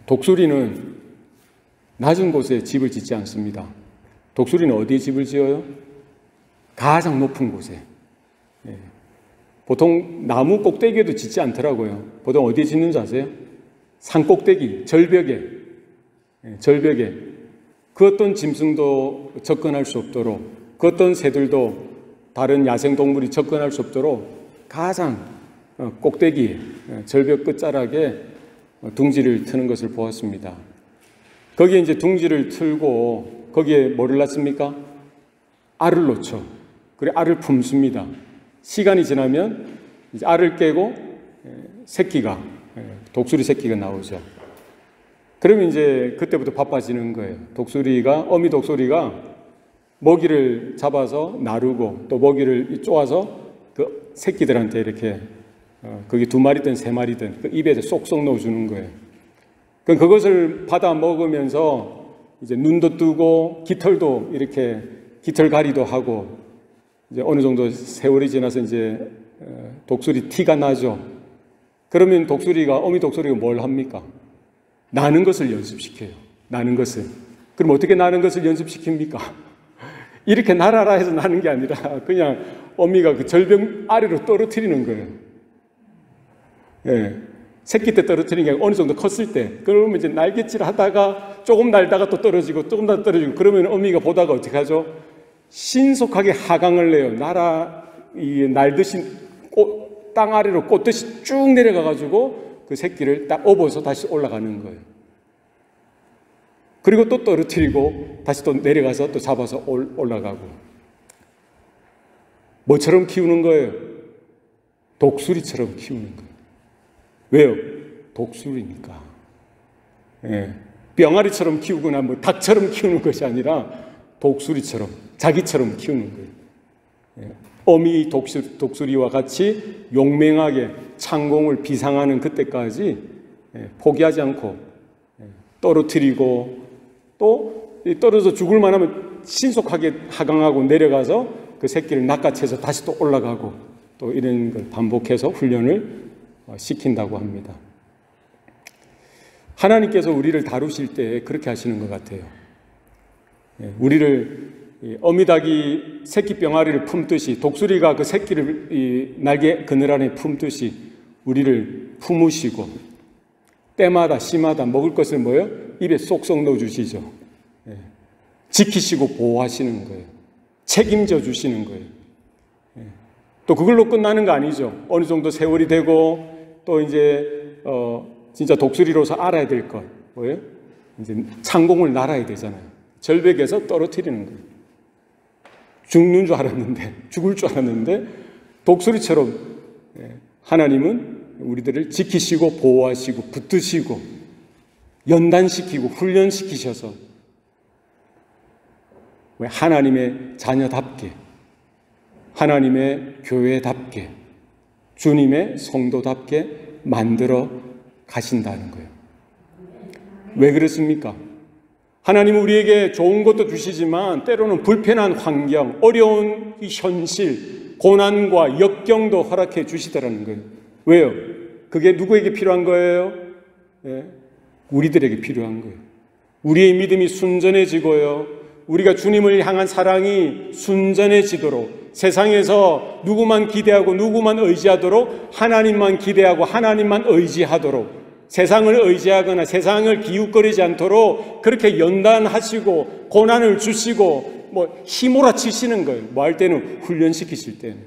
독수리는 낮은 곳에 집을 짓지 않습니다. 독수리는 어디에 집을 지어요? 가장 높은 곳에. 보통 나무 꼭대기에도 짓지 않더라고요. 보통 어디에 짓는 줄 아세요? 산 꼭대기, 절벽에. 절벽에. 그 어떤 짐승도 접근할 수 없도록, 그 어떤 새들도 다른 야생동물이 접근할 수 없도록 가장 꼭대기에, 절벽 끝자락에 둥지를 트는 것을 보았습니다. 거기에 이제 둥지를 틀고 거기에 뭐를 낳습니까? 알을 놓죠. 그래 알을 품습니다. 시간이 지나면 이제 알을 깨고 새끼가, 독수리 새끼가 나오죠. 그러면 이제 그때부터 바빠지는 거예요. 어미 독수리가 먹이를 잡아서 나르고 또 먹이를 쪼아서 그 새끼들한테 이렇게 그게 2마리든 3마리든 그 입에 쏙쏙 넣어주는 거예요. 그럼 그것을 받아 먹으면서 이제 눈도 뜨고 깃털도 이렇게 깃털갈이도 하고 이제 어느 정도 세월이 지나서 이제 독수리 티가 나죠. 그러면 어미 독수리가 뭘 합니까? 나는 것을 연습시켜요. 나는 것을. 그럼 어떻게 나는 것을 연습시킵니까? 이렇게 날아라 해서 나는 게 아니라 그냥 어미가 그 절벽 아래로 떨어뜨리는 거예요. 예. 새끼 때 떨어뜨리는 게 아니라 어느 정도 컸을 때. 그러면 이제 날갯질 하다가 조금 날다가 또 떨어지고 조금 더 떨어지고 그러면 어미가 보다가 어떻게 하죠? 신속하게 하강을 내요. 날듯이 땅 아래로 꽂듯이 쭉 내려가가지고 그 새끼를 딱 업어서 다시 올라가는 거예요. 그리고 또 떨어뜨리고 다시 또 내려가서 또 잡아서 올라가고. 뭐처럼 키우는 거예요? 독수리처럼 키우는 거예요. 왜요? 독수리니까. 예. 병아리처럼 키우거나 뭐 닭처럼 키우는 것이 아니라 독수리처럼, 자기처럼 키우는 거예요. 예. 어미 독수리와 같이 용맹하게 창공을 비상하는 그때까지 포기하지 않고 떨어뜨리고 또 떨어져서 죽을 만하면 신속하게 하강하고 내려가서 그 새끼를 낚아채서 다시 또 올라가고 또 이런 걸 반복해서 훈련을 시킨다고 합니다. 하나님께서 우리를 다루실 때 그렇게 하시는 것 같아요. 우리를 어미닭이 새끼 병아리를 품듯이 독수리가 그 새끼를 날개 그늘 안에 품듯이 우리를 품으시고 때마다 씨마다 먹을 것을 뭐예요? 입에 쏙쏙 넣어주시죠. 지키시고 보호하시는 거예요. 책임져 주시는 거예요. 또 그걸로 끝나는 거 아니죠. 어느 정도 세월이 되고 또 이제 진짜 독수리로서 알아야 될 것 뭐예요? 이제 창공을 날아야 되잖아요. 절벽에서 떨어뜨리는 거예요. 죽는 줄 알았는데, 죽을 줄 알았는데 독수리처럼 하나님은 우리들을 지키시고 보호하시고 붙드시고 연단시키고 훈련시키셔서 하나님의 자녀답게, 하나님의 교회답게, 주님의 성도답게 만들어 가신다는 거예요. 왜 그렇습니까? 하나님은 우리에게 좋은 것도 주시지만 때로는 불편한 환경, 어려운 이 현실, 고난과 역경도 허락해 주시더라는 거예요. 왜요? 그게 누구에게 필요한 거예요? 우리들에게 필요한 거예요. 우리의 믿음이 순전해지고요. 우리가 주님을 향한 사랑이 순전해지도록 세상에서 누구만 기대하고 누구만 의지하도록 하나님만 기대하고 하나님만 의지하도록 세상을 의지하거나 세상을 기웃거리지 않도록 그렇게 연단하시고 고난을 주시고 휘몰아치시는 거예요. 뭐 할 때는 훈련시키실 때는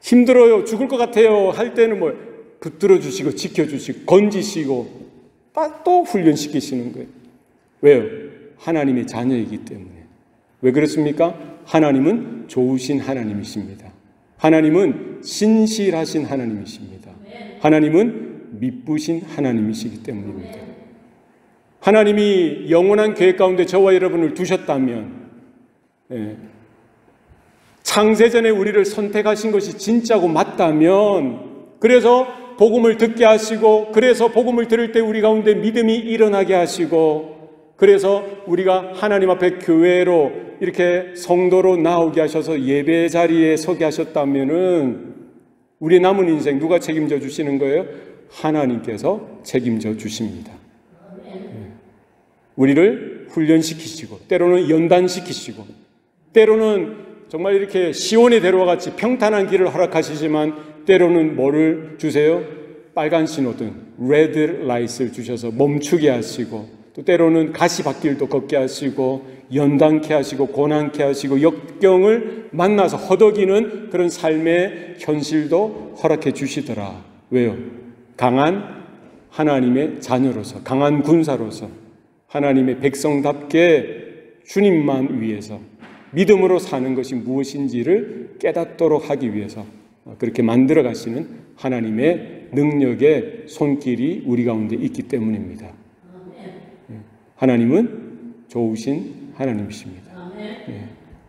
힘들어요, 죽을 것 같아요 할 때는 붙들어 주시고 지켜주시고 건지시고 또 훈련시키시는 거예요. 왜요? 하나님의 자녀이기 때문에. 왜 그렇습니까? 하나님은 좋으신 하나님이십니다. 하나님은 신실하신 하나님이십니다. 하나님은 미쁘신 하나님이시기 때문입니다. 하나님이 영원한 계획 가운데 저와 여러분을 두셨다면 창세전에 우리를 선택하신 것이 진짜고 맞다면 그래서 복음을 듣게 하시고 그래서 복음을 들을 때 우리 가운데 믿음이 일어나게 하시고 그래서 우리가 하나님 앞에 교회로 이렇게 성도로 나오게 하셔서 예배 자리에 서게 하셨다면은 우리 남은 인생 누가 책임져 주시는 거예요? 하나님께서 책임져 주십니다. 우리를 훈련시키시고, 때로는 연단시키시고, 때로는 정말 이렇게 시온의 대로와 같이 평탄한 길을 허락하시지만 때로는 뭐를 주세요? 빨간 신호등, 레드 라이트를 주셔서 멈추게 하시고, 또 때로는 가시밭길도 걷게 하시고, 연단케 하시고, 고난케 하시고, 역경을 만나서 허덕이는 그런 삶의 현실도 허락해 주시더라. 왜요? 강한 하나님의 자녀로서, 강한 군사로서, 하나님의 백성답게 주님만 위해서 믿음으로 사는 것이 무엇인지를 깨닫도록 하기 위해서 그렇게 만들어 가시는 하나님의 능력의 손길이 우리 가운데 있기 때문입니다. 하나님은 좋으신 하나님이십니다.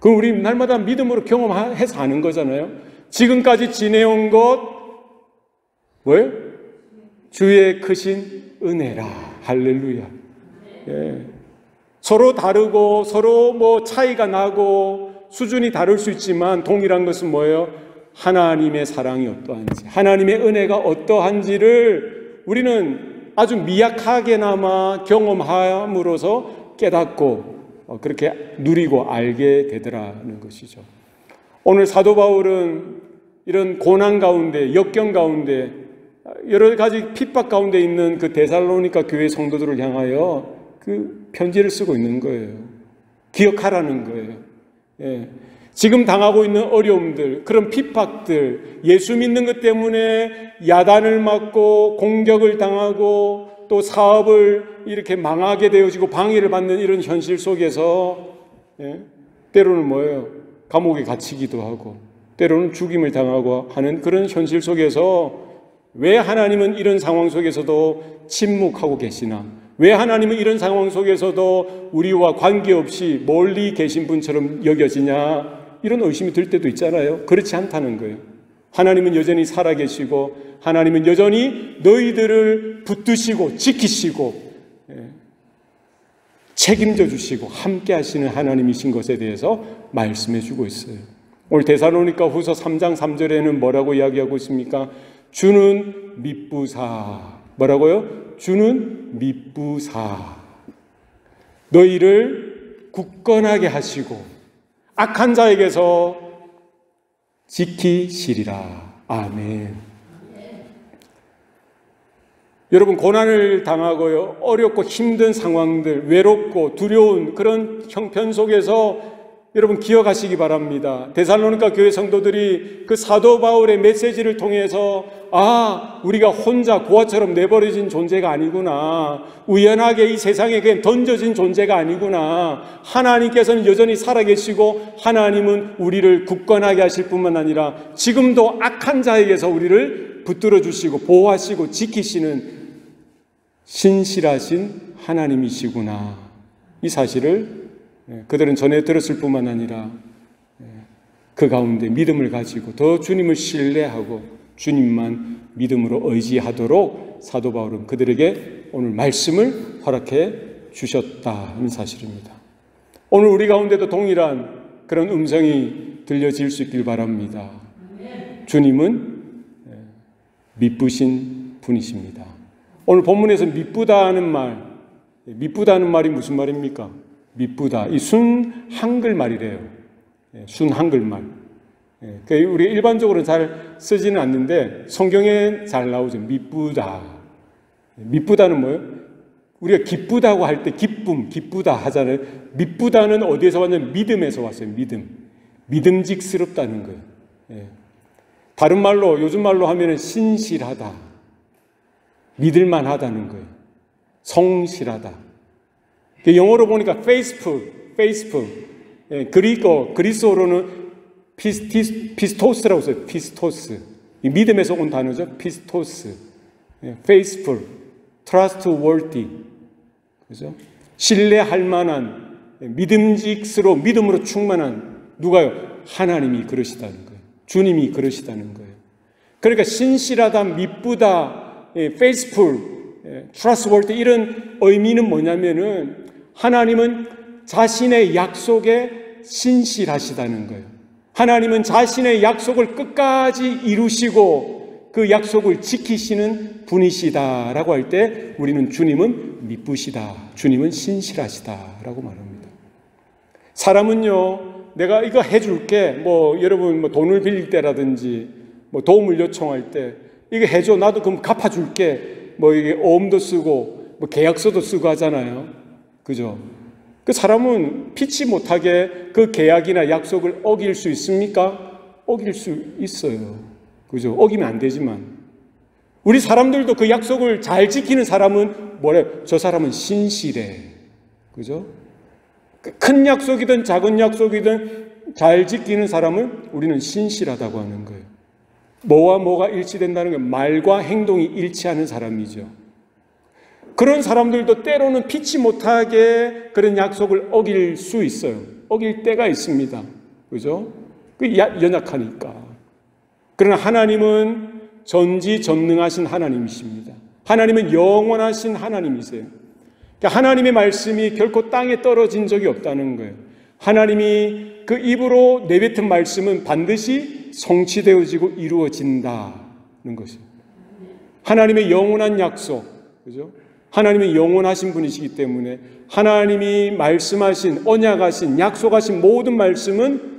그럼 우리 날마다 믿음으로 경험해서 아는 거잖아요. 지금까지 지내온 것 뭐예요? 주의 크신 은혜라. 할렐루야. 예. 서로 다르고 서로 뭐 차이가 나고 수준이 다를 수 있지만 동일한 것은 뭐예요? 하나님의 사랑이 어떠한지, 하나님의 은혜가 어떠한지를 우리는 아주 미약하게나마 경험함으로써 깨닫고 그렇게 누리고 알게 되더라는 것이죠. 오늘 사도 바울은 이런 고난 가운데, 역경 가운데, 여러 가지 핍박 가운데 있는 그 데살로니가 교회 성도들을 향하여 그 편지를 쓰고 있는 거예요. 기억하라는 거예요. 예. 지금 당하고 있는 어려움들, 그런 핍박들, 예수 믿는 것 때문에 야단을 맞고 공격을 당하고 또 사업을 이렇게 망하게 되어지고 방해를 받는 이런 현실 속에서 때로는 뭐예요? 감옥에 갇히기도 하고 때로는 죽임을 당하고 하는 그런 현실 속에서 왜 하나님은 이런 상황 속에서도 침묵하고 계시나? 왜 하나님은 이런 상황 속에서도 우리와 관계없이 멀리 계신 분처럼 여겨지냐? 이런 의심이 들 때도 있잖아요. 그렇지 않다는 거예요. 하나님은 여전히 살아계시고 하나님은 여전히 너희들을 붙드시고 지키시고 책임져 주시고 함께 하시는 하나님이신 것에 대해서 말씀해 주고 있어요. 오늘 데살로니가 후서 3장 3절에는 뭐라고 이야기하고 있습니까? 주는 미쁘사. 뭐라고요? 주는 미쁘사. 너희를 굳건하게 하시고 악한 자에게서 지키시리라. 아멘. 여러분, 고난을 당하고요, 어렵고 힘든 상황들, 외롭고 두려운 그런 형편 속에서 여러분 기억하시기 바랍니다. 데살로니가 교회 성도들이 그 사도 바울의 메시지를 통해서 우리가 혼자 고아처럼 내버려진 존재가 아니구나. 우연하게 이 세상에 그냥 던져진 존재가 아니구나. 하나님께서는 여전히 살아계시고 하나님은 우리를 굳건하게 하실 뿐만 아니라 지금도 악한 자에게서 우리를 붙들어 주시고 보호하시고 지키시는 신실하신 하나님이시구나. 이 사실을 그들은 전에 들었을 뿐만 아니라 그 가운데 믿음을 가지고 더 주님을 신뢰하고 주님만 믿음으로 의지하도록 사도 바울은 그들에게 오늘 말씀을 허락해 주셨다는 사실입니다. 오늘 우리 가운데도 동일한 그런 음성이 들려질 수 있길 바랍니다. 주님은 미쁘신 분이십니다. 오늘 본문에서 미쁘다는 말이 무슨 말입니까? 미쁘다. 이 순 한글말이래요. 순 한글말. 우리 일반적으로는 잘 쓰지는 않는데 성경에 잘 나오죠. 미쁘다. 미쁘다는 뭐예요? 우리가 기쁘다고 할 때 기쁨, 기쁘다 하잖아요. 미쁘다는 어디에서 왔냐면 믿음에서 왔어요. 믿음. 믿음직스럽다는 거예요. 다른 말로, 요즘 말로 하면 신실하다. 믿을만하다는 거예요. 성실하다. 영어로 보니까 faithful. 그리스어로는 피스토스라고 써요. 피스토스. 믿음에서 온 단어죠. 피스토스. faithful, trustworthy. 그죠? 신뢰할 만한, 믿음직스러운, 믿음으로 충만한, 누가요? 하나님이 그러시다는 거예요. 주님이 그러시다는 거예요. 그러니까 신실하다, 미쁘다, faithful, trustworthy 이런 의미는 뭐냐면은 하나님은 자신의 약속에 신실하시다는 거예요. 하나님은 자신의 약속을 끝까지 이루시고 그 약속을 지키시는 분이시다라고 할 때 우리는 주님은 미쁘시다, 주님은 신실하시다라고 말합니다. 사람은요, 내가 이거 해줄게, 여러분 돈을 빌릴 때라든지 도움을 요청할 때 이거 해줘, 나도 그럼 갚아줄게, 이게 어음도 쓰고 계약서도 쓰고 하잖아요. 그죠? 그 사람은 피치 못하게 그 계약이나 약속을 어길 수 있습니까? 어길 수 있어요. 그죠? 어기면 안 되지만. 우리 사람들도 그 약속을 잘 지키는 사람은 뭐래요? 저 사람은 신실해. 그죠? 큰 약속이든 작은 약속이든 잘 지키는 사람을 우리는 신실하다고 하는 거예요. 뭐와 뭐가 일치된다는 건 말과 행동이 일치하는 사람이죠. 그런 사람들도 때로는 피치 못하게 그런 약속을 어길 수 있어요. 어길 때가 있습니다. 그죠? 연약하니까. 그러나 하나님은 전지전능하신 하나님이십니다. 하나님은 영원하신 하나님이세요. 하나님의 말씀이 결코 땅에 떨어진 적이 없다는 거예요. 하나님이 그 입으로 내뱉은 말씀은 반드시 성취되어지고 이루어진다는 것입니다. 하나님의 영원한 약속, 그죠? 하나님은 영원하신 분이시기 때문에 하나님이 말씀하신, 언약하신, 약속하신 모든 말씀은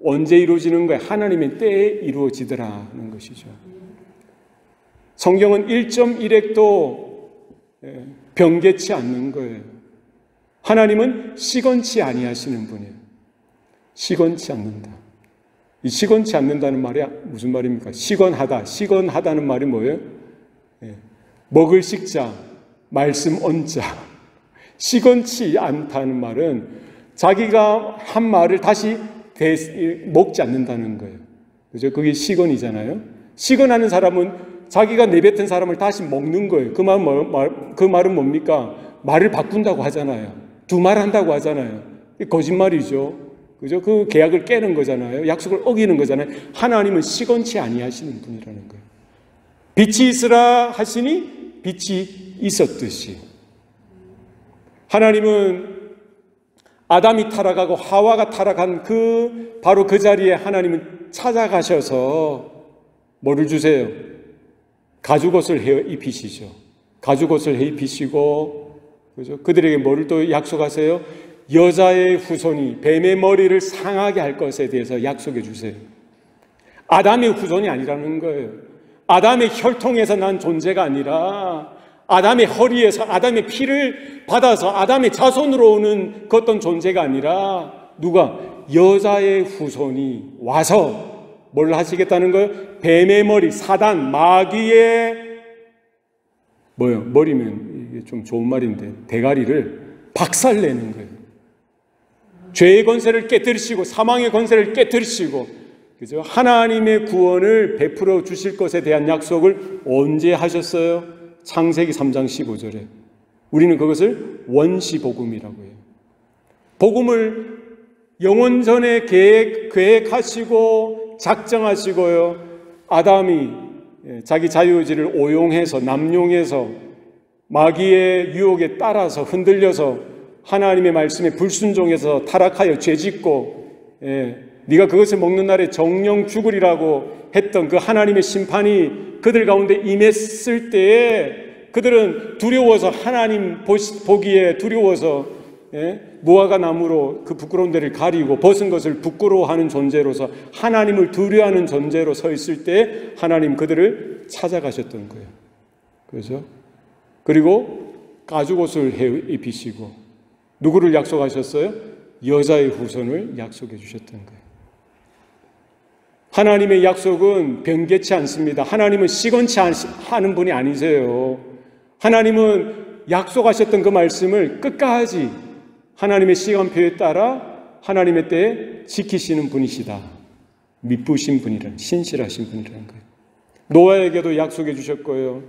언제 이루어지는 거예요? 하나님의 때에 이루어지더라는 것이죠. 성경은 1.1핵도 변개치 않는 거예요. 하나님은 시건치 아니하시는 분이에요. 시건치 않는다. 이 시건치 않는다는 말이 무슨 말입니까? 시건하다. 시건하다는 말이 뭐예요? 먹을 식자, 말씀 언자. 시건치 않다는 말은 자기가 한 말을 다시 먹지 않는다는 거예요. 그죠? 그게 시건이잖아요. 시건하는 사람은 자기가 내뱉은 사람을 다시 먹는 거예요. 그 말은 뭡니까? 말을 바꾼다고 하잖아요. 두 말 한다고 하잖아요. 거짓말이죠. 그죠? 그 계약을 깨는 거잖아요. 약속을 어기는 거잖아요. 하나님은 시건치 아니하시는 분이라는 거예요. 빛이 있으라 하시니 빛이 있었듯이. 하나님은 아담이 타락하고 하와가 타락한 바로 그 자리에 하나님은 찾아가셔서 뭐를 주세요? 가죽옷을 해 입히시죠. 가죽옷을 해 입히시고, 그죠? 그들에게 뭐를 또 약속하세요? 여자의 후손이 뱀의 머리를 상하게 할 것에 대해서 약속해 주세요. 아담의 후손이 아니라는 거예요. 아담의 혈통에서 난 존재가 아니라 아담의 허리에서 아담의 피를 받아서 아담의 자손으로 오는 그 어떤 존재가 아니라 누가? 여자의 후손이 와서 뭘 하시겠다는 거예요? 뱀의 머리, 사단, 마귀의 머리면 이게 좀 좋은 말인데 대가리를 박살내는 거예요. 죄의 권세를 깨뜨리시고 사망의 권세를 깨뜨리시고, 그죠? 하나님의 구원을 베풀어 주실 것에 대한 약속을 언제 하셨어요? 창세기 3장 15절에. 우리는 그것을 원시복음이라고 해요. 복음을 영원전에 계획하시고 작정하시고요. 아담이 자기 자유의지를 오용해서 남용해서 마귀의 유혹에 따라서 흔들려서 하나님의 말씀에 불순종해서 타락하여 죄짓고 네가 그것을 먹는 날에 정령 죽으리라고 했던 그 하나님의 심판이 그들 가운데 임했을 때에 그들은 두려워서 하나님 보기에 두려워서 무화과 나무로 그 부끄러운 데를 가리고 벗은 것을 부끄러워하는 존재로서 하나님을 두려워하는 존재로 서 있을 때 하나님 그들을 찾아가셨던 거예요. 그렇죠? 그리고 가죽옷을 해 입히시고 누구를 약속하셨어요? 여자의 후손을 약속해 주셨던 거예요. 하나님의 약속은 변개치 않습니다. 하나님은 시건치 하는 분이 아니세요. 하나님은 약속하셨던 그 말씀을 끝까지 하나님의 시간표에 따라 하나님의 때에 지키시는 분이시다. 미쁘신 분이라는, 신실하신 분이라는 거예요. 노아에게도 약속해 주셨고요.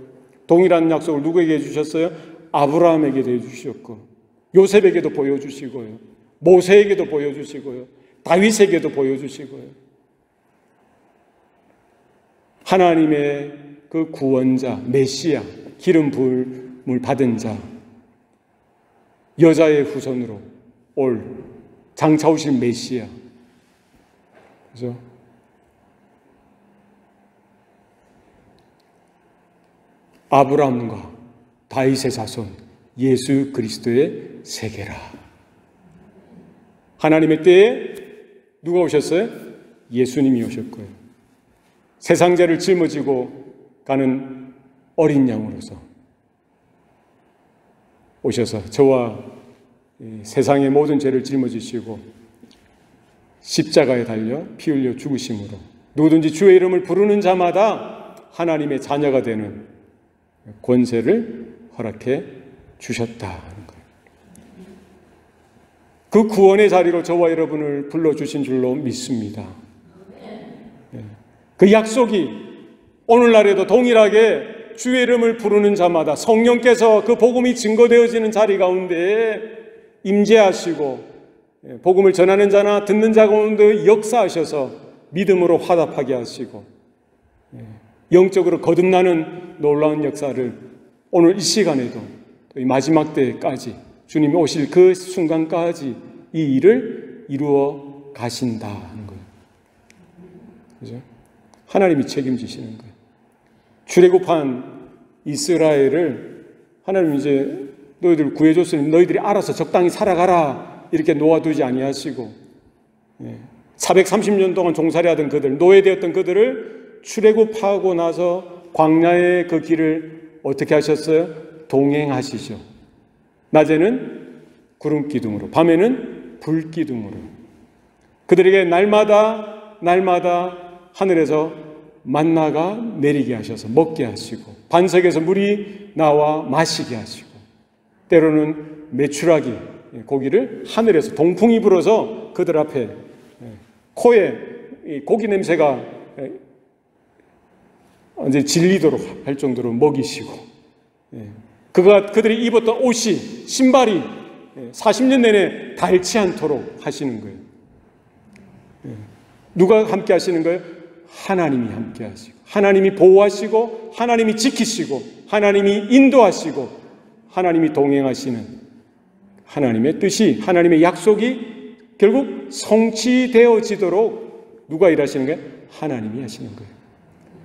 동일한 약속을 누구에게 해주셨어요? 아브라함에게도 해주셨고 요셉에게도 보여주시고요. 모세에게도 보여주시고요. 다윗에게도 보여주시고요. 하나님의 그 구원자, 메시아, 기름 부음을 받은 자, 여자의 후손으로 올 장차 오실 메시아. 그죠? 아브라함과 다윗의 자손 예수 그리스도의 세계라. 하나님의 때에 누가 오셨어요? 예수님이 오셨고요. 세상 죄를 짊어지고 가는 어린 양으로서 오셔서 저와 세상의 모든 죄를 짊어지시고 십자가에 달려 피 흘려 죽으심으로 누구든지 주의 이름을 부르는 자마다 하나님의 자녀가 되는 권세를 허락해 주셨다는 거예요. 그 구원의 자리로 저와 여러분을 불러주신 줄로 믿습니다. 그 약속이 오늘날에도 동일하게 주의 이름을 부르는 자마다 성령께서 그 복음이 증거되어지는 자리 가운데 임재하시고 복음을 전하는 자나 듣는 자 가운데 역사하셔서 믿음으로 화답하게 하시고 영적으로 거듭나는 놀라운 역사를 오늘 이 시간에도 이 마지막 때까지 주님이 오실 그 순간까지 이 일을 이루어 가신다는 거예요. 그죠? 하나님이 책임지시는 거예요. 출애굽한 이스라엘을 하나님이 이제 너희들 구해줬으니 너희들이 알아서 적당히 살아가라 이렇게 놓아두지 아니하시고 430년 동안 종살이하던 그들, 노예되었던 그들을 출애굽하고 나서 광야의 그 길을 어떻게 하셨어요? 동행하시죠. 낮에는 구름 기둥으로, 밤에는 불 기둥으로 그들에게 날마다 하늘에서 만나가 내리게 하셔서 먹게 하시고 반석에서 물이 나와 마시게 하시고 때로는 메추라기 고기를 하늘에서 동풍이 불어서 그들 앞에 코에 고기 냄새가 이제 질리도록 할 정도로 먹이시고 그들이 입었던 옷이 신발이 40년 내내 닳지 않도록 하시는 거예요. 누가 함께 하시는 거예요? 하나님이 함께 하시고 하나님이 보호하시고 하나님이 지키시고 하나님이 인도하시고 하나님이 동행하시는 하나님의 뜻이 하나님의 약속이 결국 성취되어지도록 누가 일하시는 거예요? 하나님이 하시는 거예요.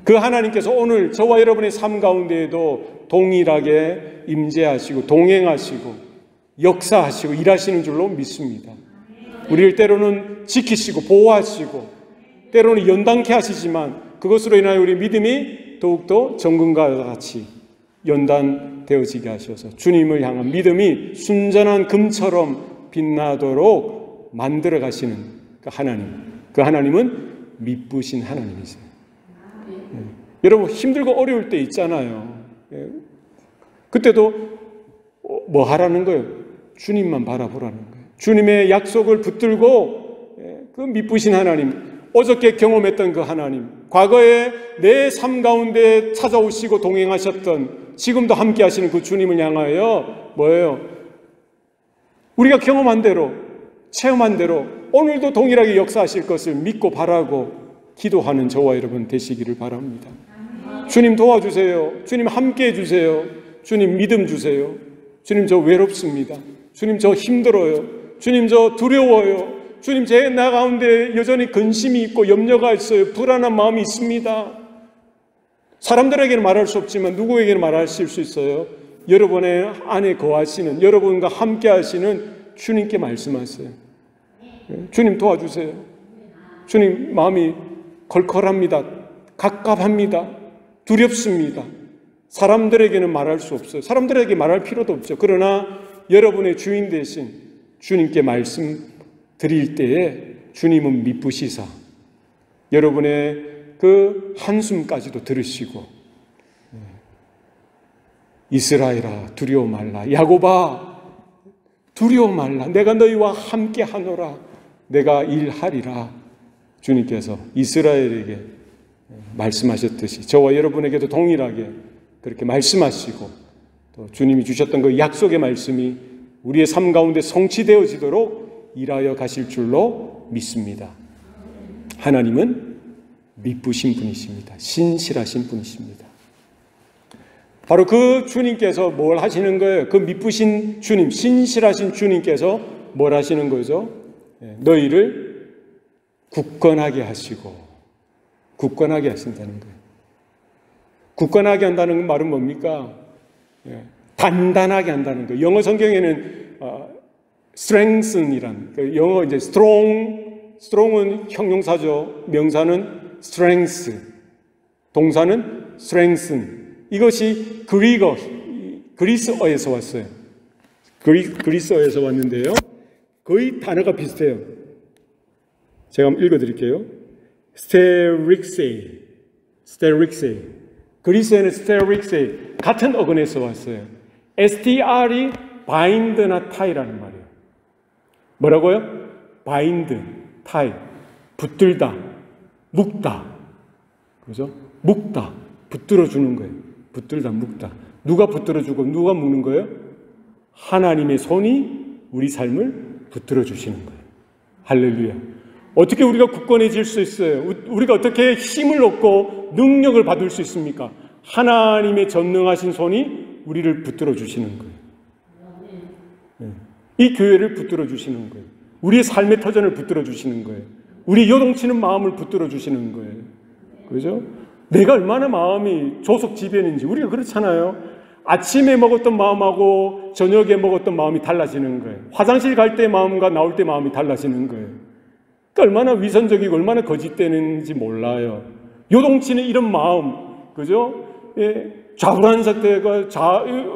그 하나님께서 오늘 저와 여러분의 삶 가운데에도 동일하게 임재하시고 동행하시고 역사하시고 일하시는 줄로 믿습니다. 우리를 때로는 지키시고 보호하시고 때로는 연단케 하시지만 그것으로 인하여 우리 믿음이 더욱더 정금과 같이 연단되어지게 하셔서 주님을 향한 믿음이 순전한 금처럼 빛나도록 만들어 가시는 그 하나님, 그 하나님은 미쁘신 하나님이세요. 여러분 힘들고 어려울 때 있잖아요. 그때도 뭐 하라는 거예요? 주님만 바라보라는 거예요. 주님의 약속을 붙들고 그 미쁘신 하나님, 어저께 경험했던 그 하나님, 과거에 내 삶 가운데 찾아오시고 동행하셨던 지금도 함께 하시는 그 주님을 향하여 뭐예요? 우리가 경험한 대로 체험한 대로 오늘도 동일하게 역사하실 것을 믿고 바라고 기도하는 저와 여러분 되시기를 바랍니다. 주님 도와주세요. 주님 함께 해주세요. 주님 믿음 주세요. 주님 저 외롭습니다. 주님 저 힘들어요. 주님 저 두려워요. 주님 제 나 가운데 여전히 근심이 있고 염려가 있어요. 불안한 마음이 있습니다. 사람들에게는 말할 수 없지만 누구에게는 말하실 수 있어요. 여러분의 안에 거하시는 여러분과 함께 하시는 주님께 말씀하세요. 주님 도와주세요. 주님 마음이 걸걸합니다. 갑갑합니다. 두렵습니다. 사람들에게는 말할 수 없어요. 사람들에게 말할 필요도 없죠. 그러나 여러분의 주인 되신 주님께 말씀드릴 때에 주님은 미쁘시사 여러분의 그 한숨까지도 들으시고 이스라엘아 두려워 말라, 야곱아 두려워 말라, 내가 너희와 함께 하노라, 내가 일하리라. 주님께서 이스라엘에게 말씀하셨듯이 저와 여러분에게도 동일하게 그렇게 말씀하시고 또 주님이 주셨던 그 약속의 말씀이 우리의 삶 가운데 성취되어지도록 일하여 가실 줄로 믿습니다. 하나님은 미쁘신 분이십니다. 신실하신 분이십니다. 바로 그 주님께서 뭘 하시는 거예요? 그 미쁘신 주님, 신실하신 주님께서 뭘 하시는 거죠? 너희를 굳건하게 하시고 굳건하게 하신다는 거예요. 굳건하게 한다는 말은 뭡니까? 단단하게 한다는 거. 영어 성경에는 strengthen이란, 영어 이제 strong은 형용사죠. 명사는 strength, 동사는 strengthen. 이것이 그리스어에서 왔어요. 그리스어에서 왔는데요. 거의 단어가 비슷해요. 제가 한번 읽어드릴게요. 스테릭세이. 그리스어에는 스테릭세이. 같은 어근에서 왔어요. STR이 바인드나 타이라는 말이에요. 뭐라고요? 바인드, 타이. 붙들다, 묶다. 그죠? 묶다. 붙들어주는 거예요. 붙들다, 묶다. 누가 붙들어주고 누가 묶는 거예요? 하나님의 손이 우리 삶을 붙들어주시는 거예요. 할렐루야. 어떻게 우리가 굳건해질 수 있어요? 우리가 어떻게 힘을 얻고 능력을 받을 수 있습니까? 하나님의 전능하신 손이 우리를 붙들어주시는 거예요. 이 교회를 붙들어주시는 거예요. 우리의 삶의 터전을 붙들어주시는 거예요. 우리 요동치는 마음을 붙들어주시는 거예요. 그죠? 내가 얼마나 마음이 조석지변인지 우리가 그렇잖아요. 아침에 먹었던 마음하고 저녁에 먹었던 마음이 달라지는 거예요. 화장실 갈 때 마음과 나올 때 마음이 달라지는 거예요. 그러니까 얼마나 위선적이고 얼마나 거짓되는지 몰라요. 요동치는 이런 마음, 그죠? 좌불안석 때가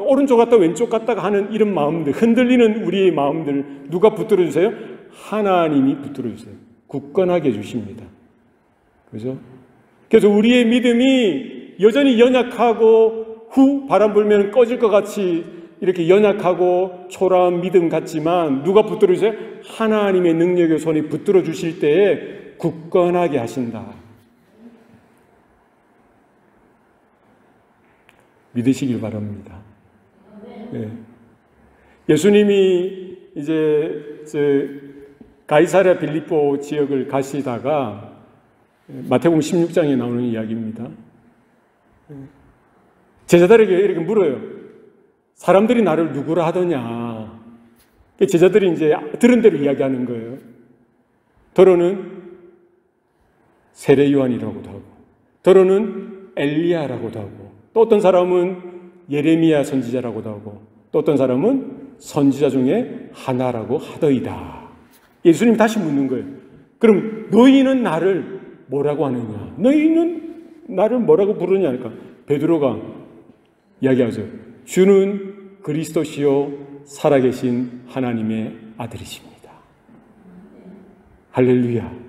오른쪽 갔다 왼쪽 갔다가 하는 이런 마음들, 흔들리는 우리의 마음들 누가 붙들어주세요? 하나님이 붙들어주세요. 굳건하게 해주십니다. 그죠? 그래서 우리의 믿음이 여전히 연약하고 바람 불면 꺼질 것 같이 이렇게 연약하고 초라한 믿음 같지만 누가 붙들어주세요? 하나님의 능력의 손이 붙들어주실 때에 굳건하게 하신다. 믿으시길 바랍니다. 네. 예수님이 이제 가이사랴 빌립보 지역을 가시다가 마태복음 16장에 나오는 이야기입니다. 제자들에게 이렇게 물어요. 사람들이 나를 누구라 하더냐. 제자들이 이제 들은 대로 이야기하는 거예요. 더러는 세례 요한이라고도 하고, 더러는 엘리야라고도 하고, 또 어떤 사람은 예레미야 선지자라고도 하고, 또 어떤 사람은 선지자 중에 하나라고 하더이다. 예수님이 다시 묻는 거예요. 그럼 너희는 나를 뭐라고 하느냐? 너희는 나를 뭐라고 부르냐? 하니까 베드로가 이야기하죠. 주는 그리스도시요 살아계신 하나님의 아들이십니다. 할렐루야.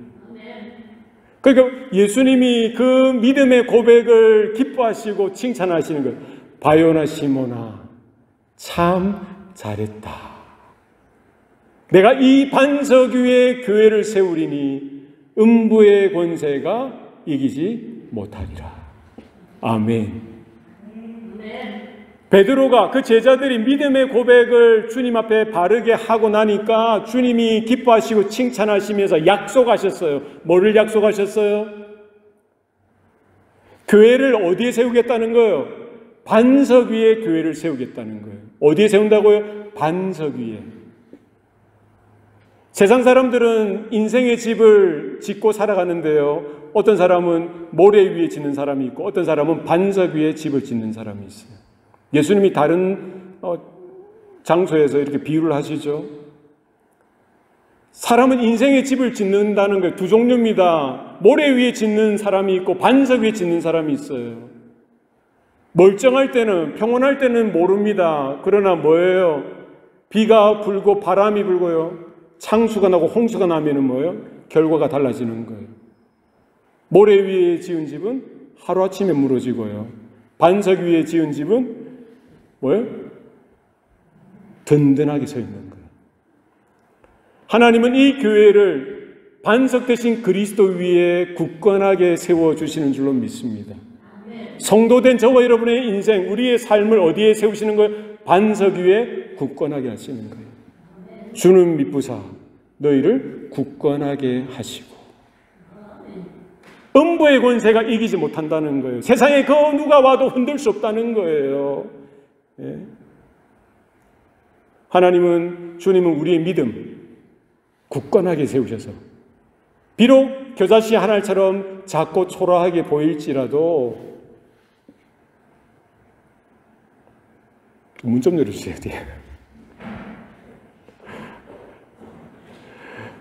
그러니까 예수님이 그 믿음의 고백을 기뻐하시고 칭찬하시는 것. 바요나 시모나 참 잘했다. 내가 이 반석 위에 교회를 세우리니 음부의 권세가 이기지 못하리라. 아멘. 베드로가 그 제자들이 믿음의 고백을 주님 앞에 바르게 하고 나니까 주님이 기뻐하시고 칭찬하시면서 약속하셨어요. 뭐를 약속하셨어요? 교회를 어디에 세우겠다는 거예요? 반석 위에 교회를 세우겠다는 거예요. 어디에 세운다고요? 반석 위에. 세상 사람들은 인생의 집을 짓고 살아가는데요. 어떤 사람은 모래 위에 짓는 사람이 있고 어떤 사람은 반석 위에 집을 짓는 사람이 있어요. 예수님이 다른 장소에서 이렇게 비유를 하시죠. 사람은 인생의 집을 짓는다는 게 두 종류입니다. 모래 위에 짓는 사람이 있고 반석 위에 짓는 사람이 있어요. 멀쩡할 때는, 평온할 때는 모릅니다. 그러나 뭐예요? 비가 불고 바람이 불고요. 창수가 나고 홍수가 나면은 뭐예요? 결과가 달라지는 거예요. 모래 위에 지은 집은 하루아침에 무너지고요. 반석 위에 지은 집은 뭐예요? 든든하게 서 있는 거예요. 하나님은 이 교회를 반석 대신 그리스도 위에 굳건하게 세워주시는 줄로 믿습니다. 성도된 저와 여러분의 인생, 우리의 삶을 어디에 세우시는 거예요? 반석 위에 굳건하게 하시는 거예요. 주는 미쁘사 너희를 굳건하게 하시고 음부의 권세가 이기지 못한다는 거예요. 세상에 그 누가 와도 흔들 수 없다는 거예요. 예. 하나님은, 주님은 우리의 믿음 굳건하게 세우셔서 비록 겨자씨 하나처럼 작고 초라하게 보일지라도 문 좀 열어주셔야 돼요.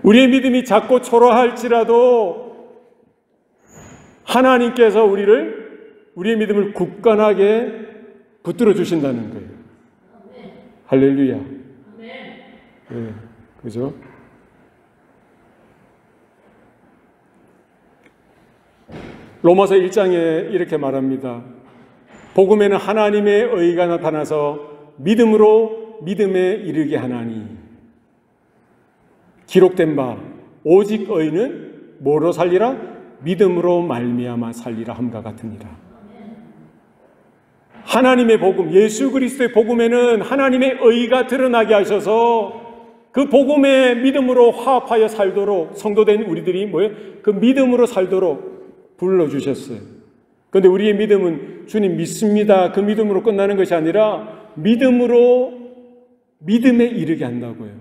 우리의 믿음이 작고 초라할지라도 하나님께서 우리의 믿음을 굳건하게 붙들어 주신다는 거예요. 할렐루야. 네, 그죠? 로마서 1장에 이렇게 말합니다. 복음에는 하나님의 의가 나타나서 믿음으로 믿음에 이르게 하나니 기록된 바 오직 의는 뭐로 살리라? 믿음으로 말미암아 살리라 함과 같으니라. 하나님의 복음, 예수 그리스도의 복음에는 하나님의 의가 드러나게 하셔서 그 복음의 믿음으로 화합하여 살도록 성도된 우리들이 뭐예요? 그 믿음으로 살도록 불러주셨어요. 그런데 우리의 믿음은 주님 믿습니다. 그 믿음으로 끝나는 것이 아니라 믿음으로 믿음에 이르게 한다고요.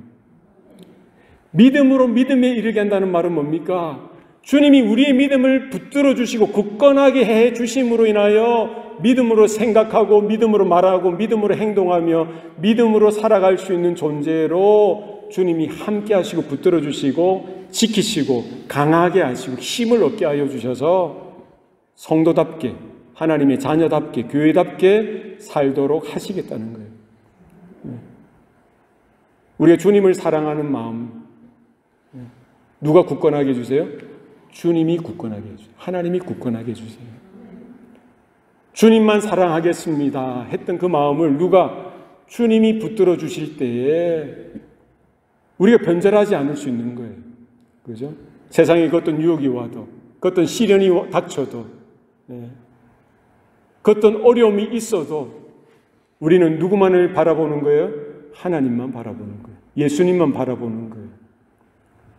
믿음으로 믿음에 이르게 한다는 말은 뭡니까? 주님이 우리의 믿음을 붙들어 주시고 굳건하게 해 주심으로 인하여 믿음으로 생각하고 믿음으로 말하고 믿음으로 행동하며 믿음으로 살아갈 수 있는 존재로 주님이 함께 하시고 붙들어 주시고 지키시고 강하게 하시고 힘을 얻게 하여 주셔서 성도답게 하나님의 자녀답게 교회답게 살도록 하시겠다는 거예요. 우리가 주님을 사랑하는 마음 누가 굳건하게 해주세요? 주님이 굳건하게 해주세요. 하나님이 굳건하게 해주세요. 주님만 사랑하겠습니다 했던 그 마음을 누가 주님이 붙들어 주실 때에 우리가 변절하지 않을 수 있는 거예요. 그죠? 세상에 그 어떤 유혹이 와도 그 어떤 시련이 닥쳐도 그 어떤 어려움이 있어도 우리는 누구만을 바라보는 거예요? 하나님만 바라보는 거예요. 예수님만 바라보는 거예요.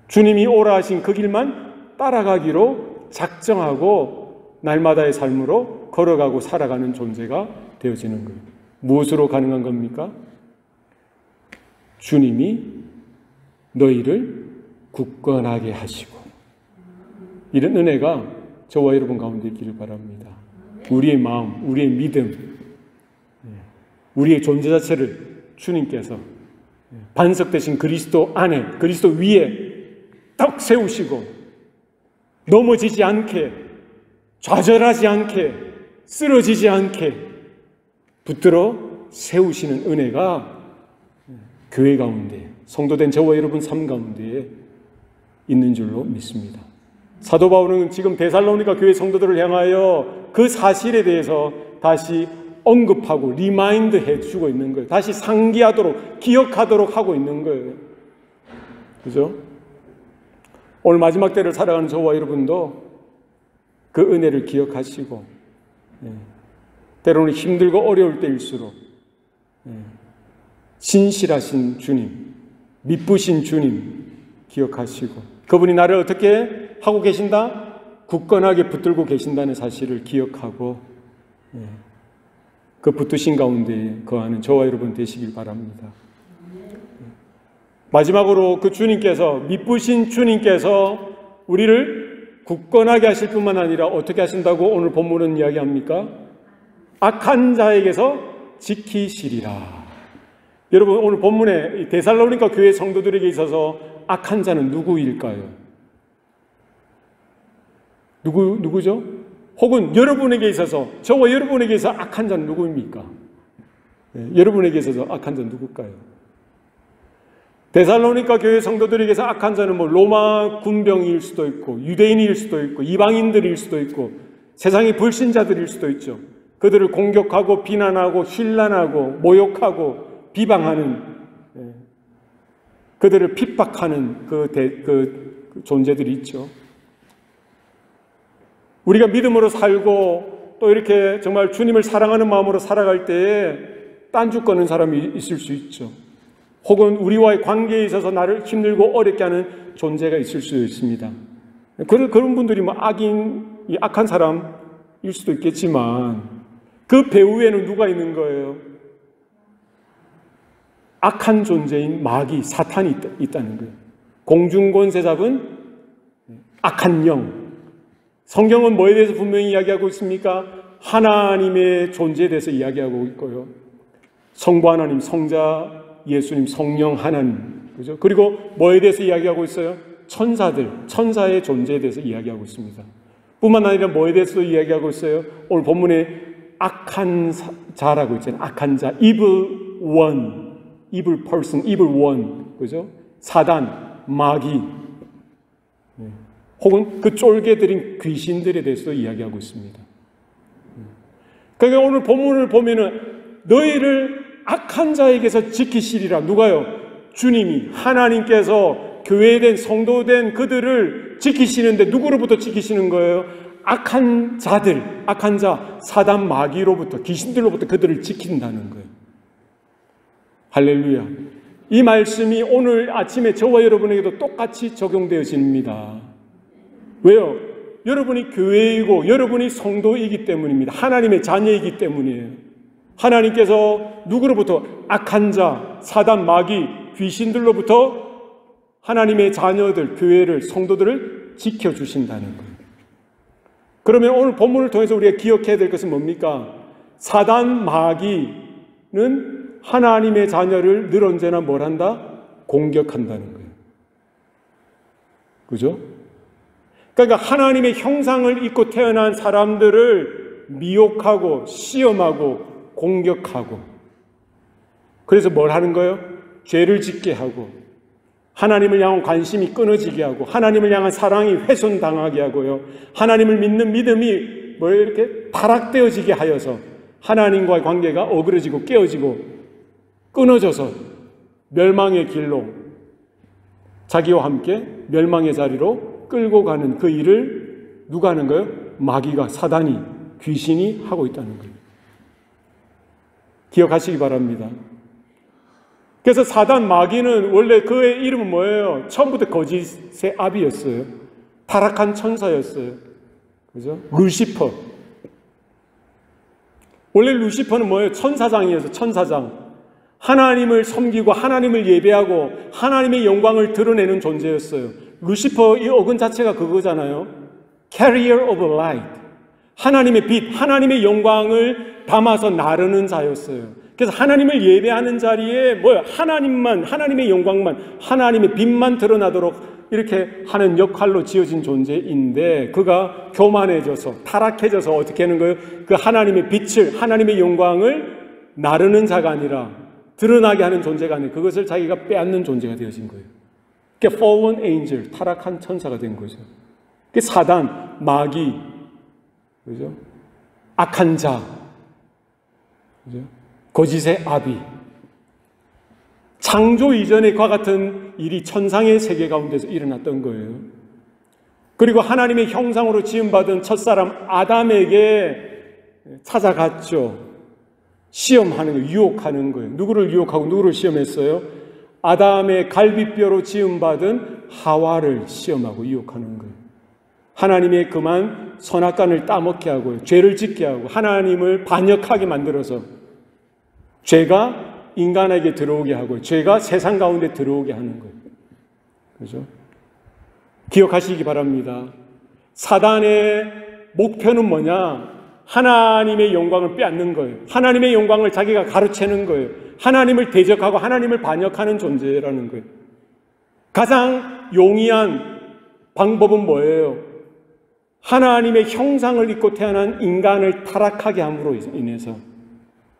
주님이 오라 하신 그 길만 따라가기로 작정하고 날마다의 삶으로 걸어가고 살아가는 존재가 되어지는 거예요. 무엇으로 가능한 겁니까? 주님이 너희를 굳건하게 하시고 이런 은혜가 저와 여러분 가운데 있기를 바랍니다. 우리의 마음, 우리의 믿음, 우리의 존재 자체를 주님께서 반석 되신 그리스도 안에, 그리스도 위에 딱 세우시고 넘어지지 않게, 좌절하지 않게, 쓰러지지 않게 붙들어 세우시는 은혜가 교회 가운데, 성도된 저와 여러분 삶 가운데에 있는 줄로 믿습니다. 사도 바울은 지금 데살로니가 교회 성도들을 향하여 그 사실에 대해서 다시 언급하고 리마인드 해주고 있는 거예요. 다시 상기하도록, 기억하도록 하고 있는 거예요. 그죠? 오늘 마지막 때를 살아가는 저와 여러분도 그 은혜를 기억하시고 때로는 힘들고 어려울 때일수록 진실하신 주님, 미쁘신 주님 기억하시고 그분이 나를 어떻게 하고 계신다? 굳건하게 붙들고 계신다는 사실을 기억하고 그 붙드신 가운데 거하는 저와 여러분 되시길 바랍니다. 마지막으로 그 주님께서, 미쁘신 주님께서 우리를 굳건하게 하실 뿐만 아니라 어떻게 하신다고 오늘 본문은 이야기합니까? 악한 자에게서 지키시리라. 여러분 오늘 본문에 데살로니가 교회 성도들에게 있어서 악한 자는 누구일까요? 누구죠? 혹은 여러분에게 있어서, 저와 여러분에게 있어서 악한 자는 누구입니까? 여러분에게 있어서 악한 자는 누굴까요? 데살로니가 교회 성도들에게서 악한 자는 로마 군병일 수도 있고 유대인일 수도 있고 이방인들일 수도 있고 세상의 불신자들일 수도 있죠. 그들을 공격하고 비난하고 힐난하고 모욕하고 비방하는, 그들을 핍박하는 그 존재들이 있죠. 우리가 믿음으로 살고 또 이렇게 정말 주님을 사랑하는 마음으로 살아갈 때에 딴주 꺼는 사람이 있을 수 있죠. 혹은 우리와의 관계에 있어서 나를 힘들고 어렵게 하는 존재가 있을 수 있습니다. 그런 분들이 악한 사람일 수도 있겠지만 그 배후에는 누가 있는 거예요? 악한 존재인 마귀, 사탄이 있다는 거예요. 공중권세 잡은 악한 영. 성경은 뭐에 대해서 분명히 이야기하고 있습니까? 하나님의 존재에 대해서 이야기하고 있고요. 성부 하나님, 성자 예수님, 성령 하나님, 그죠? 그리고 뭐에 대해서 이야기하고 있어요? 천사들, 천사의 존재에 대해서 이야기하고 있습니다. 뿐만 아니라 뭐에 대해서도 이야기하고 있어요? 오늘 본문에 악한 자라고 있잖아요. 악한 자, evil one, evil person, evil one, 그죠? 사단, 마귀, 혹은 그 쫄개들인 귀신들에 대해서도 이야기하고 있습니다. 그러니까 오늘 본문을 보면은 너희를 악한 자에게서 지키시리라. 누가요? 주님이, 하나님께서 교회된 성도된 그들을 지키시는데 누구로부터 지키시는 거예요? 악한 자들, 악한 자, 사단 마귀로부터, 귀신들로부터 그들을 지킨다는 거예요. 할렐루야. 이 말씀이 오늘 아침에 저와 여러분에게도 똑같이 적용되어집니다. 왜요? 여러분이 교회이고 여러분이 성도이기 때문입니다. 하나님의 자녀이기 때문이에요. 하나님께서 누구로부터? 악한 자, 사단, 마귀, 귀신들로부터 하나님의 자녀들, 교회를, 성도들을 지켜주신다는 거예요. 그러면 오늘 본문을 통해서 우리가 기억해야 될 것은 뭡니까? 사단, 마귀는 하나님의 자녀를 늘 언제나 뭘 한다? 공격한다는 거예요. 그죠? 그러니까 하나님의 형상을 입고 태어난 사람들을 미혹하고 시험하고 공격하고, 그래서 뭘 하는 거예요? 죄를 짓게 하고, 하나님을 향한 관심이 끊어지게 하고, 하나님을 향한 사랑이 훼손당하게 하고요, 하나님을 믿는 믿음이 뭐 이렇게 타락되어지게 하여서 하나님과의 관계가 어그러지고 깨어지고 끊어져서 멸망의 길로, 자기와 함께 멸망의 자리로 끌고 가는 그 일을 누가 하는 거예요? 마귀가, 사단이, 귀신이 하고 있다는 거예요. 기억하시기 바랍니다. 그래서 사단, 마귀는 원래 그의 이름은 뭐예요? 처음부터 거짓의 아비였어요. 타락한 천사였어요. 그죠? 루시퍼. 원래 루시퍼는 뭐예요? 천사장이어서 천사장. 하나님을 섬기고 하나님을 예배하고 하나님의 영광을 드러내는 존재였어요. 루시퍼 이 어근 자체가 그거잖아요. Carrier of light. 하나님의 빛, 하나님의 영광을 담아서 나르는 자였어요. 그래서 하나님을 예배하는 자리에 뭐예요? 하나님만, 하나님의 영광만, 하나님의 빛만 드러나도록 이렇게 하는 역할로 지어진 존재인데, 그가 교만해져서 타락해져서 어떻게 하는 거예요? 그 하나님의 빛을, 하나님의 영광을 나르는 자가 아니라, 드러나게 하는 존재가 아니라 그것을 자기가 빼앗는 존재가 되어진 거예요. 그게 fallen angel, 타락한 천사가 된 거죠. 그게 사단, 마귀, 그죠? 악한 자, 그죠? 거짓의 아비. 창조 이전에 그와 같은 일이 천상의 세계 가운데서 일어났던 거예요. 그리고 하나님의 형상으로 지음받은 첫사람 아담에게 찾아갔죠. 시험하는 거예요. 유혹하는 거예요. 누구를 유혹하고 누구를 시험했어요? 아담의 갈비뼈로 지음받은 하와를 시험하고 유혹하는 거예요. 하나님의 그만 선악간을 따먹게 하고요, 죄를 짓게 하고 하나님을 반역하게 만들어서 죄가 인간에게 들어오게 하고 죄가 세상 가운데 들어오게 하는 거예요. 그죠? 기억하시기 바랍니다. 사단의 목표는 뭐냐? 하나님의 영광을 빼앗는 거예요. 하나님의 영광을 자기가 가로채는 거예요. 하나님을 대적하고 하나님을 반역하는 존재라는 거예요. 가장 용이한 방법은 뭐예요? 하나님의 형상을 입고 태어난 인간을 타락하게 함으로 인해서,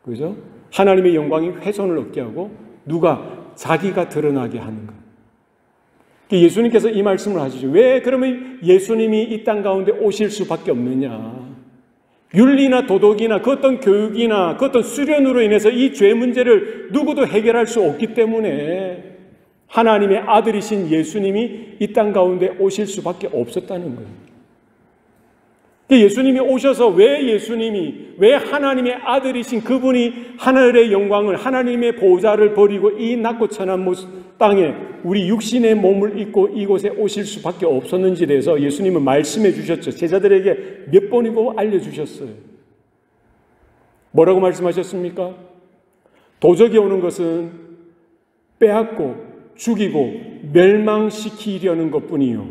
그죠? 하나님의 영광이 훼손을 얻게 하고 누가? 자기가 드러나게 하는 거예요. 예수님께서 이 말씀을 하시죠. 왜 그러면 예수님이 이 땅 가운데 오실 수밖에 없느냐? 윤리나 도덕이나 그 어떤 교육이나 그 어떤 수련으로 인해서 이 죄 문제를 누구도 해결할 수 없기 때문에 하나님의 아들이신 예수님이 이 땅 가운데 오실 수밖에 없었다는 거예요. 예수님이 오셔서 왜 하나님의 아들이신 그분이 하늘의 영광을, 하나님의 보좌를 버리고 이 낮고 천한 땅에 우리 육신의 몸을 입고 이곳에 오실 수밖에 없었는지에 대해서 예수님은 말씀해 주셨죠. 제자들에게 몇 번이고 알려주셨어요. 뭐라고 말씀하셨습니까? 도적이 오는 것은 빼앗고 죽이고 멸망시키려는 것뿐이요,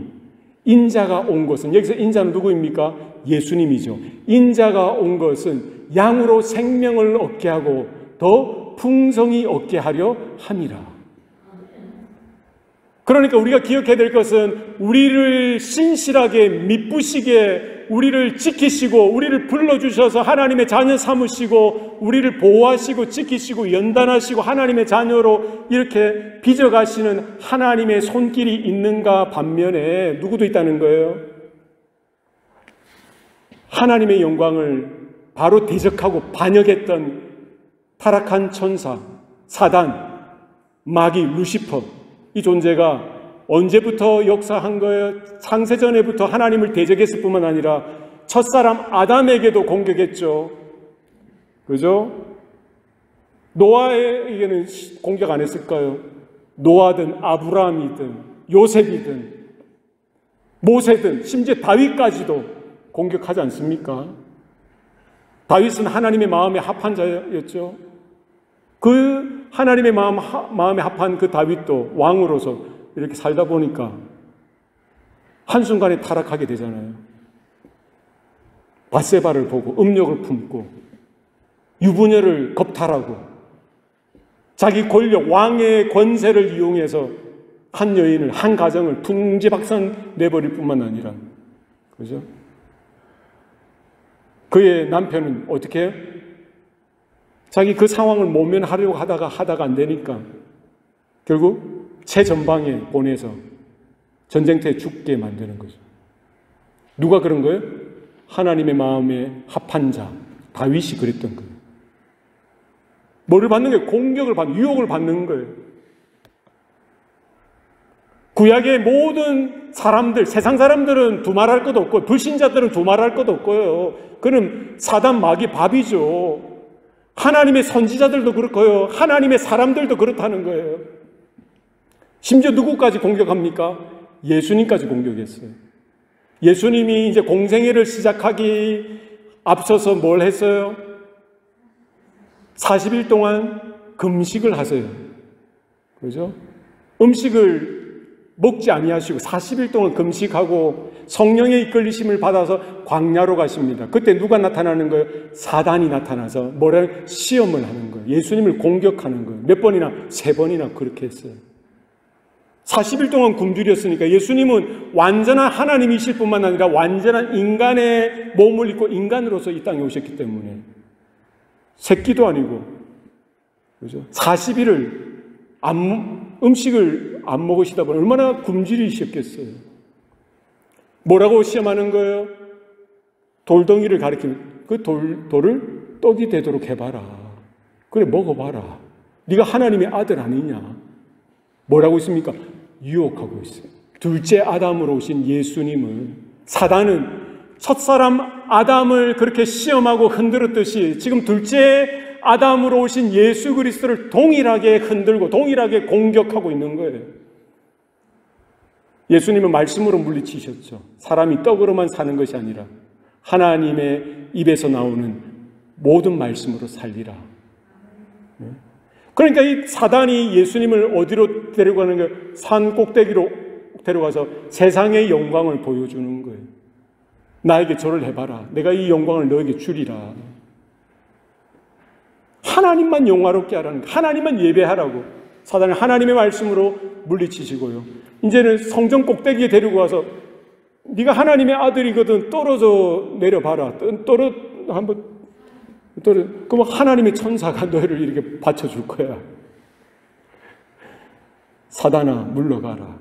인자가 온 것은, 여기서 인자는 누구입니까? 예수님이죠. 인자가 온 것은 양으로 생명을 얻게 하고 더 풍성히 얻게 하려 함이라. 그러니까 우리가 기억해야 될 것은 우리를 신실하게 미쁘시게 우리를 지키시고 우리를 불러주셔서 하나님의 자녀 삼으시고 우리를 보호하시고 지키시고 연단하시고 하나님의 자녀로 이렇게 빚어가시는 하나님의 손길이 있는가 반면에 누구도 있다는 거예요. 하나님의 영광을 바로 대적하고 반역했던 타락한 천사, 사단, 마귀, 루시퍼, 이 존재가 언제부터 역사한 거예요? 창세전에부터 하나님을 대적했을 뿐만 아니라 첫사람 아담에게도 공격했죠. 그죠? 노아에게는 공격 안 했을까요? 노아든 아브라함이든 요셉이든 모세든 심지어 다윗까지도 공격하지 않습니까? 다윗은 하나님의 마음에 합한 자였죠. 그 하나님의 마음에 합한 그 다윗도 왕으로서 이렇게 살다 보니까 한순간에 타락하게 되잖아요. 밧세바를 보고 음욕을 품고 유부녀를 겁탈하고 자기 권력, 왕의 권세를 이용해서 한 여인을, 한 가정을 풍지박산 내버릴 뿐만 아니라, 그죠? 그의 남편은 어떻게 해요? 자기 그 상황을 모면하려고 하다가 안 되니까 결국 최전방에 보내서 전쟁터에 죽게 만드는 거죠. 누가 그런 거예요? 하나님의 마음에 합한 자, 다윗이 그랬던 거예요. 뭐를 받는 거예요? 공격을 받는, 유혹을 받는 거예요. 구약의 모든 사람들, 세상 사람들은 두말할 것도 없고 불신자들은 두말할 것도 없고요. 그는 사단 마귀 밥이죠. 하나님의 선지자들도 그렇고요. 하나님의 사람들도 그렇다는 거예요. 심지어 누구까지 공격합니까? 예수님까지 공격했어요. 예수님이 이제 공생애를 시작하기 앞서서 뭘 했어요? 40일 동안 금식을 하세요. 그죠? 음식을 먹지 아니하시고 40일 동안 금식하고 성령의 이끌리심을 받아서 광야로 가십니다. 그때 누가 나타나는 거예요? 사단이 나타나서 뭐를 시험을 하는 거예요. 예수님을 공격하는 거예요. 몇 번이나? 3번이나 그렇게 했어요. 40일 동안 굶주렸으니까 예수님은 완전한 하나님이실 뿐만 아니라 완전한 인간의 몸을 입고 인간으로서 이 땅에 오셨기 때문에 새끼도 아니고, 그죠? 40일을 음식을 안 먹으시다 보니 얼마나 굶주리셨겠어요. 뭐라고 시험하는 거예요? 돌덩이를 가리키면 그 돌을 떡이 되도록 해봐라. 그래, 먹어봐라. 네가 하나님의 아들 아니냐. 뭐라고 있습니까? 유혹하고 있어요. 둘째 아담으로 오신 예수님을, 사단은 첫사람 아담을 그렇게 시험하고 흔들었듯이 지금 둘째 아담으로 오신 예수 그리스도를 동일하게 흔들고 동일하게 공격하고 있는 거예요. 예수님은 말씀으로 물리치셨죠. 사람이 떡으로만 사는 것이 아니라 하나님의 입에서 나오는 모든 말씀으로 살리라. 그러니까 이 사단이 예수님을 어디로 데려가는 거예요? 산 꼭대기로 데려가서 세상의 영광을 보여주는 거예요. 나에게 절을 해봐라. 내가 이 영광을 너에게 주리라. 하나님만 영화롭게 하라는 거예요. 하나님만 예배하라고. 사단은 하나님의 말씀으로 물리치시고요. 이제는 성전 꼭대기에 데리고 와서 네가 하나님의 아들이거든 떨어져 내려봐라. 그럼 하나님의 천사가 너를 이렇게 받쳐줄 거야. 사단아 물러가라.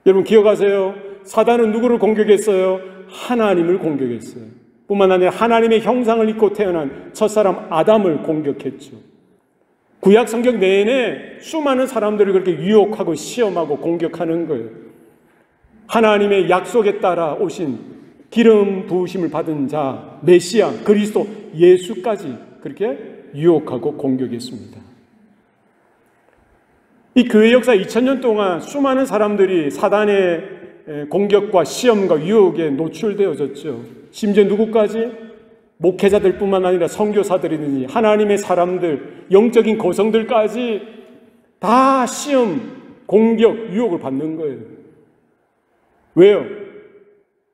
여러분 기억하세요. 사단은 누구를 공격했어요? 하나님을 공격했어요. 뿐만 아니라 하나님의 형상을 입고 태어난 첫사람 아담을 공격했죠. 구약 성경 내내 수많은 사람들을 그렇게 유혹하고 시험하고 공격하는 거예요. 하나님의 약속에 따라 오신 기름 부으심을 받은 자 메시아 그리스도 예수까지 그렇게 유혹하고 공격했습니다. 이 교회 역사 2000년 동안 수많은 사람들이 사단의 공격과 시험과 유혹에 노출되어졌죠. 심지어 누구까지? 목회자들 뿐만 아니라 선교사들이든지 하나님의 사람들, 영적인 거성들까지 다 시험, 공격, 유혹을 받는 거예요. 왜요?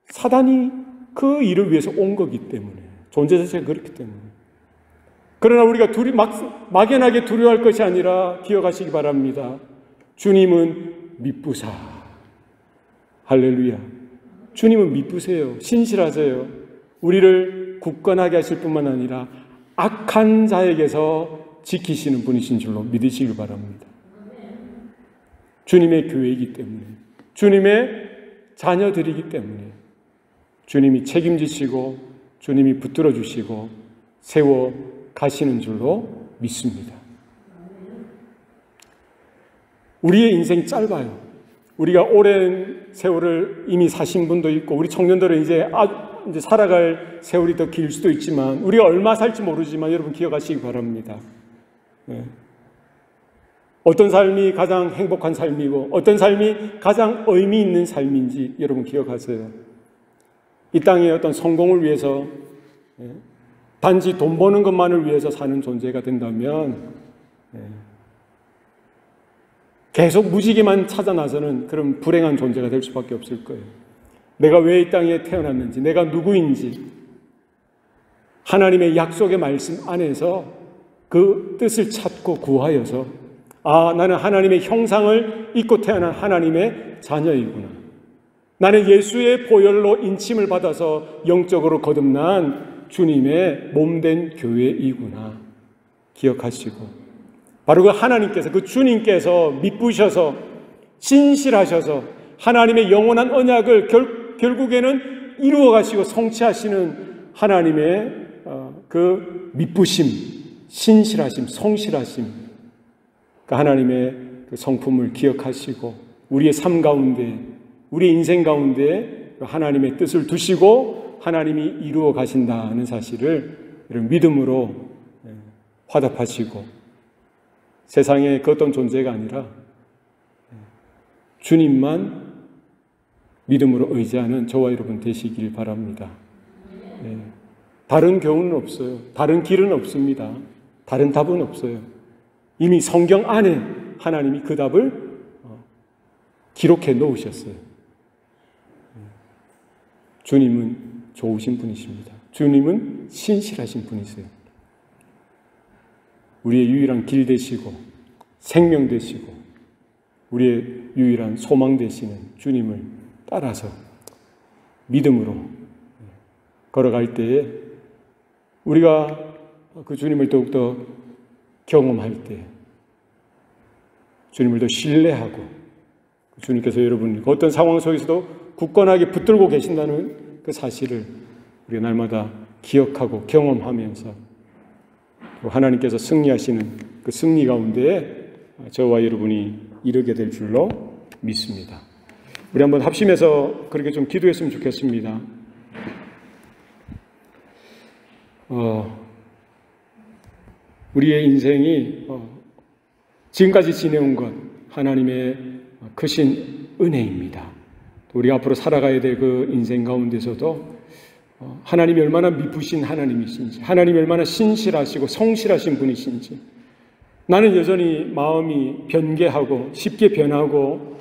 사단이 그 일을 위해서 온 거기 때문에. 존재 자체가 그렇기 때문에. 그러나 우리가 막연하게 두려워할 것이 아니라 기억하시기 바랍니다. 주님은 미쁘사. 할렐루야. 주님은 미쁘세요. 신실하세요. 우리를 굳건하게 하실 뿐만 아니라 악한 자에게서 지키시는 분이신 줄로 믿으시길 바랍니다. 주님의 교회이기 때문에, 주님의 자녀들이기 때문에 주님이 책임지시고 주님이 붙들어 주시고 세워 가시는 줄로 믿습니다. 우리의 인생이 짧아요. 우리가 오랜 세월을 이미 사신 분도 있고 우리 청년들은 이제 살아갈 세월이 더 길 수도 있지만 우리가 얼마 살지 모르지만 여러분 기억하시기 바랍니다. 어떤 삶이 가장 행복한 삶이고 어떤 삶이 가장 의미 있는 삶인지 여러분 기억하세요. 이 땅의 어떤 성공을 위해서 단지 돈 버는 것만을 위해서 사는 존재가 된다면 계속 무지개만 찾아 나서는 그런 불행한 존재가 될 수밖에 없을 거예요. 내가 왜 이 땅에 태어났는지, 내가 누구인지 하나님의 약속의 말씀 안에서 그 뜻을 찾고 구하여서 나는 하나님의 형상을 입고 태어난 하나님의 자녀이구나. 나는 예수의 보혈로 인침을 받아서 영적으로 거듭난 주님의 몸된 교회이구나. 기억하시고 바로 그 하나님께서, 그 주님께서 미쁘셔서 신실하셔서 하나님의 영원한 언약을 결국에는 이루어 가시고 성취하시는 하나님의 그 미쁘심, 신실하심, 성실하심, 그 하나님의 그 성품을 기억하시고 우리의 삶 가운데, 우리의 인생 가운데 하나님의 뜻을 두시고 하나님이 이루어 가신다는 사실을 믿음으로 화답하시고 세상의 그 어떤 존재가 아니라 주님만 믿음으로 의지하는 저와 여러분 되시길 바랍니다. 다른 교훈은 없어요. 다른 길은 없습니다. 다른 답은 없어요. 이미 성경 안에 하나님이 그 답을 기록해 놓으셨어요. 주님은 좋으신 분이십니다. 주님은 신실하신 분이세요. 우리의 유일한 길 되시고 생명 되시고 우리의 유일한 소망 되시는 주님을 따라서 믿음으로 걸어갈 때에 우리가 그 주님을 더욱더 경험할 때 주님을 더 신뢰하고 주님께서 여러분 어떤 상황 속에서도 굳건하게 붙들고 계신다는 그 사실을 우리가 날마다 기억하고 경험하면서 하나님께서 승리하시는 그 승리 가운데에 저와 여러분이 이르게 될 줄로 믿습니다. 우리 한번 합심해서 그렇게 좀 기도했으면 좋겠습니다. 우리의 인생이 지금까지 지내온 것 하나님의 크신 은혜입니다. 우리가 앞으로 살아가야 될 그 인생 가운데서도 하나님이 얼마나 미쁘신 하나님이신지, 하나님이 얼마나 신실하시고 성실하신 분이신지, 나는 여전히 마음이 변개하고 쉽게 변하고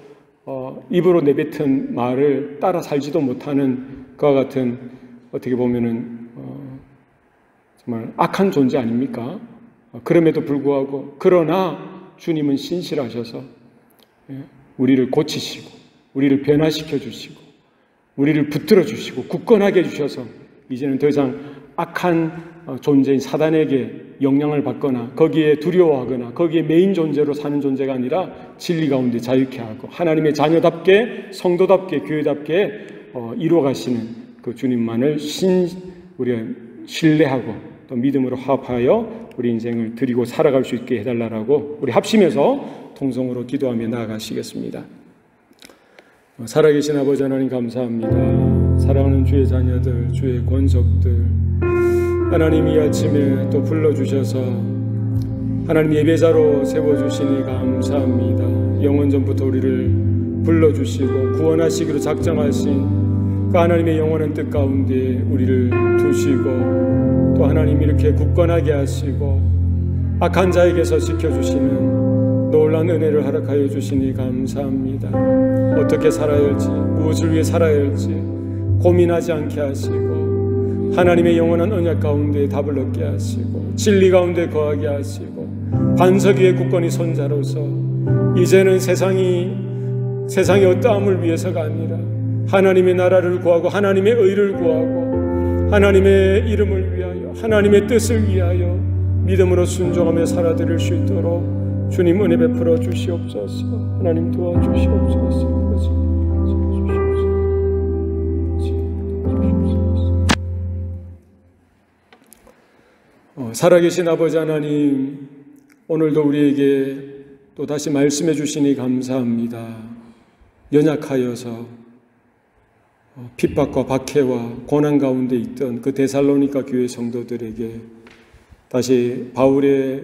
입으로 내뱉은 말을 따라 살지도 못하는 그와 같은 어떻게 보면은 정말 악한 존재 아닙니까? 그럼에도 불구하고 그러나 주님은 신실하셔서 우리를 고치시고 우리를 변화시켜 주시고 우리를 붙들어 주시고 굳건하게 해주셔서 이제는 더 이상 악한 존재인 사단에게 영향을 받거나 거기에 두려워하거나 거기에 메인 존재로 사는 존재가 아니라 진리 가운데 자유케 하고 하나님의 자녀답게 성도답게 교회답게 이루어가시는 그 주님만을 우리가 신뢰하고 또 믿음으로 화합하여 우리 인생을 드리고 살아갈 수 있게 해달라고 우리 합심해서 통성으로 기도하며 나아가시겠습니다. 살아계신 아버지 하나님 감사합니다. 사랑하는 주의 자녀들, 주의 권속들 하나님 이 아침에 또 불러주셔서 하나님 예배자로 세워주시니 감사합니다. 영원전부터 우리를 불러주시고 구원하시기로 작정하신 그 하나님의 영원한 뜻 가운데 우리를 두시고 또 하나님 이렇게 굳건하게 하시고 악한 자에게서 지켜주시는 놀라운 은혜를 허락하여 주시니 감사합니다. 어떻게 살아야 할지 무엇을 위해 살아야 할지 고민하지 않게 하시고 하나님의 영원한 언약 가운데 답을 얻게 하시고 진리 가운데 거하게 하시고 반석 위에 굳건히 선자로서 이제는 세상의 어떠함을 위해서가 아니라 하나님의 나라를 구하고 하나님의 의를 구하고 하나님의 이름을 위하여 하나님의 뜻을 위하여 믿음으로 순종하며 살아드릴 수 있도록 주님 은혜 베풀어 주시옵소서. 하나님 도와주시옵소서. 살아계신 아버지 하나님, 오늘도 우리에게 또 다시 말씀해 주시니 감사합니다. 연약하여서 핍박과 박해와 고난 가운데 있던 그 데살로니가 교회 성도들에게 다시 바울의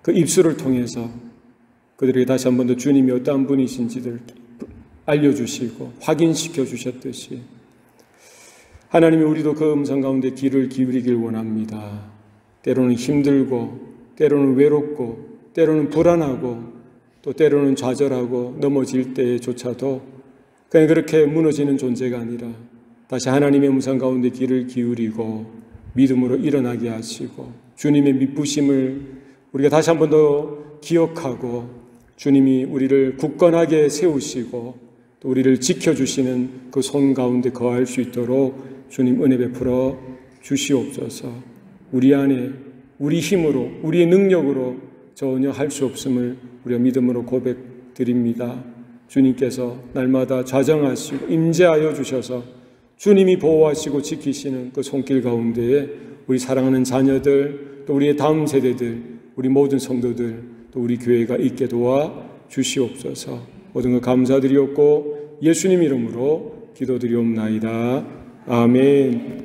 그 입술을 통해서 그들에게 다시 한 번 더 주님이 어떠한 분이신지를 알려주시고 확인시켜 주셨듯이 하나님이 우리도 그 음성 가운데 귀를 기울이길 원합니다. 때로는 힘들고 때로는 외롭고 때로는 불안하고 또 때로는 좌절하고 넘어질 때조차도 그냥 그렇게 무너지는 존재가 아니라 다시 하나님의 음성 가운데 귀를 기울이고 믿음으로 일어나게 하시고 주님의 미쁘심을 우리가 다시 한 번 더 기억하고 주님이 우리를 굳건하게 세우시고 또 우리를 지켜주시는 그 손 가운데 거할 수 있도록 주님 은혜 베풀어 주시옵소서. 우리 안에 우리 힘으로 우리의 능력으로 전혀 할 수 없음을 우리가 믿음으로 고백드립니다. 주님께서 날마다 좌정하시고 임재하여 주셔서 주님이 보호하시고 지키시는 그 손길 가운데에 우리 사랑하는 자녀들 또 우리의 다음 세대들 우리 모든 성도들 또 우리 교회가 있게 도와 주시옵소서. 모든 것 감사드리옵고 예수님 이름으로 기도드리옵나이다. 아멘.